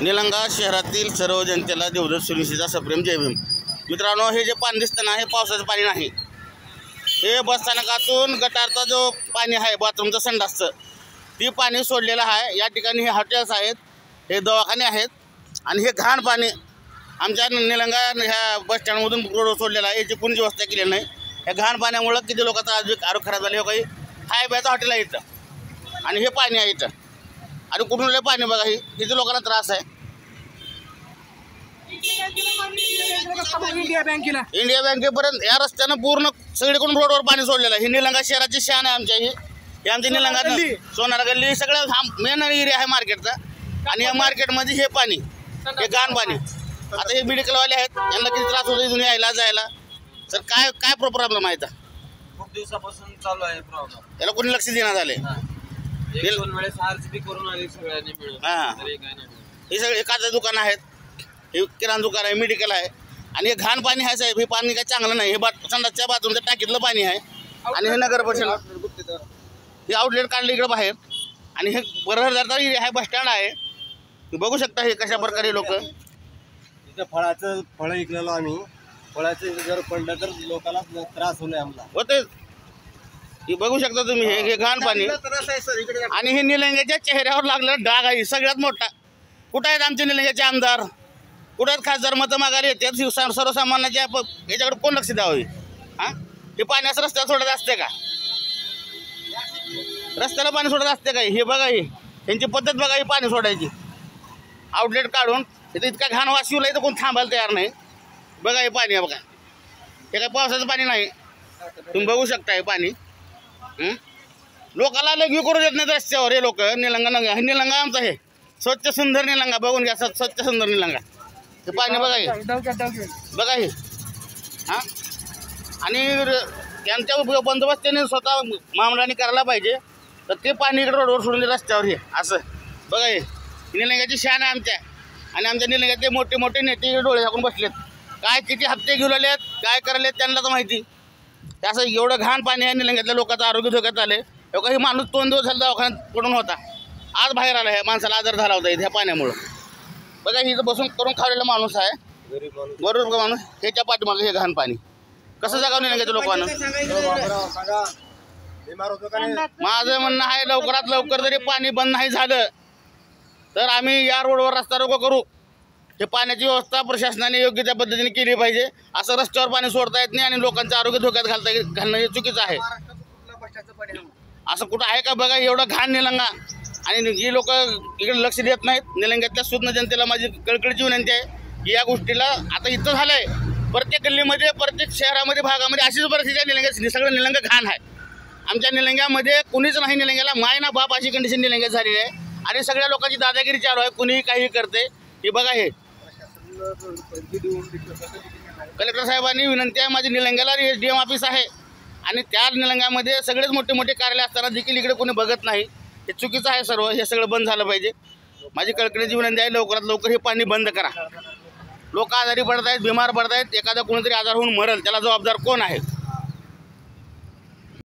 निलंगा शहरातील सर्व जनतेला देवदत्त सुनिश्चिता सप्रेम जय भीम। मित्रांनो, हे जे पाणी दिसतं ना, हे पावसाचं पाणी नाही। हे बसस्थानकातून गटारचा जो पाणी आहे, बाथरूमचं संडासचं, ती पाणी सोडलेलं आहे। या ठिकाणी हे हॉटेल्स आहेत, हे दवाखाने आहेत आणि हे घाण पाणी आमच्या निलंगा ह्या बसस्टँडमधून रोडवर सोडलेलं आहे। याची कोणीच व्यवस्था केलेली नाही। ह्या घाण पाण्यामुळं किती लोकांचा आरोग्य खराब झाले। काही खाय प्यायचं हॉटेल आहे इथं आणि हे पाणी आहे इथं आणि कुठून पाणी बघा, ही किती लोकांना त्रास आहे। इंडिया बँकेपर्यंत या रस्त्यानं पूर्ण सगळीकडून रोडवर पाणी सोडलेलं आहे। ही निलंगा शहराची शान आहे आमच्या। ही आमची निलंगा सोनारा गल्ली सगळं मेन एरिया आहे मार्केटचा आणि या मार्केटमध्ये हे पाणी, हे घाण पाणी। आता हे मेडिकलवाले आहेत, यांना किती त्रास होतो इथून यायला जायला। सर काय काय प्रॉब्लेम आहे? खूप दिवसापासून चालू आहे प्रॉब्लेम। याला कोणी लक्ष देण्यात आले? दोन वेळेस आरसीबी करून आले सगळ्यांनी मिळून। हे सगळे एखादं दुकान आहेत, हे किराणा दुकान आहे, मेडिकल आहे आणि हे घाण पाणी आहे साहेब। हे पाणी काय चांगलं नाही। हे संडासच्या बाथरूमच्या टाकीतलं पाणी आहे आणि हे नगर परिषद हे आउटलेट काढलं इकडं बाहेर आणि हे बरहरदार एरिया आहे, बसस्टँड आहे। बघू शकता हे कशा प्रकारे लोक इथं फळं विकलेलो आम्ही। फळाचं जर पडलं तर लोकांना त्रास होईल आम्हाला होते। हे बघू शकता तुम्ही, हे घाण पाणी आणि हे निलंग्याच्या चेहऱ्यावर लागलेला डाग आहे सगळ्यात मोठा। कुठं आहेत आमचे निलंग्याचे आमदार? कुठं आहेत खासदार? मतं मागायला येतात सर्वसामान्याच्या याच्याकडे कोण लक्ष द्यावं? हां, हे पाणी असं रस्त्यावर सोडत असते का? रस्त्याला पाणी सोडत असते का? हे बघा, ही त्यांची पद्धत बघा, ही पाणी सोडायची आउटलेट काढून। इथं इतका घाण वास शिवला, इथं कोण थांबायला तयार नाही। बघा हे पाणी आहे, बघा हे काय पावसाचं पाणी नाही। तुम्ही बघू शकता हे पाणी। लोकांना लघवी करू देत नाहीत रस्त्यावर हे लोक। निलंगा आमचा हे स्वच्छ सुंदर निलंगा, बघून घ्या स्वच्छ सुंदर निलंगा। हे पाणी बघा, हे बघा हे। हां, आणि यांच्या बंदोबस्त त्यांनी स्वतः महामंडळाने करायला पाहिजे। तर ते पाणी इकडे रोडवर सोडून रस्त्यावर हे असं बघा। हे निलंग्याची शान आहे आमच्या आणि आमच्या निलंग्यातले मोठे मोठे नेते डोळे झाकून बसलेत। काय किती हप्ते घेऊन आलेत, काय करायलेत त्यांना तर माहिती। असं एवढं घाण पाणी आहे, निलंग्यातल्या लोकांचं आरोग्य धोक्यात आले। हे माणूस 2 दिवस झाला दवाखान्यात पडून होता, आज बाहेर आला। ह्या माणसाला आजार झाला होता इथे पाण्यामुळं। बघा इथं बसून करून खाल्लेला माणूस आहे, बरोबर माणूस। ह्याच्या पाठीमागं हे घाण पाणी कसं जगावं निलंग्याच्या लोकांना? माझं म्हणणं आहे, लवकरात लवकर जरी पाणी बंद नाही झालं तर आम्ही या रोडवर रस्ता रोको करू। हे पाण्याची व्यवस्था प्रशासनाने योग्य त्या पद्धतीने केली पाहिजे। असं रस्त्यावर पाणी सोडता येत नाही आणि लोकांचं आरोग्य धोक्यात घालणं हे चुकीचं आहे। असं कुठं आहे का? बघा एवढं घाण निलंगा आणि ही लोक इकडे लक्ष देत नाहीत। निलंग्यातल्या सुज्ञ जनतेला माझी कळकळीची विनंती आहे की या गोष्टीला आता इथं झालंय, प्रत्येक गल्लीमध्ये, प्रत्येक शहरामध्ये, भागामध्ये अशीच परिस्थिती आहे। निलंग्यात सगळं निलंगा घाण आहे। आमच्या निलंग्यामध्ये कुणीच नाही, निलंग्याला माय ना बाप अशी कंडिशन निलंग्यात झालेली आहे आणि सगळ्या लोकांची दादागिरी चालू आहे। कुणीही काही करते। हे बघा, हे कलेक्टर साहेबांनी विनंती आहे माझी, निलंग्याला SDM ऑफिस आहे आणि त्या निलंग्यामध्ये सगळेच मोठे मोठे कार्यालय असताना देखील इकडे कोणी बघत नाही। हे चुकीचं आहे सर्व। हे सगळं बंद झालं पाहिजे। माझी कळकळीची विनंती आहे, लवकरात लवकर हे पाणी बंद करा। लोक आजारी पडत आहेत, बिमार पडत आहेत। एखादा कोणीतरी आजार होऊन मरल, त्याला जबाबदार कोण आहे?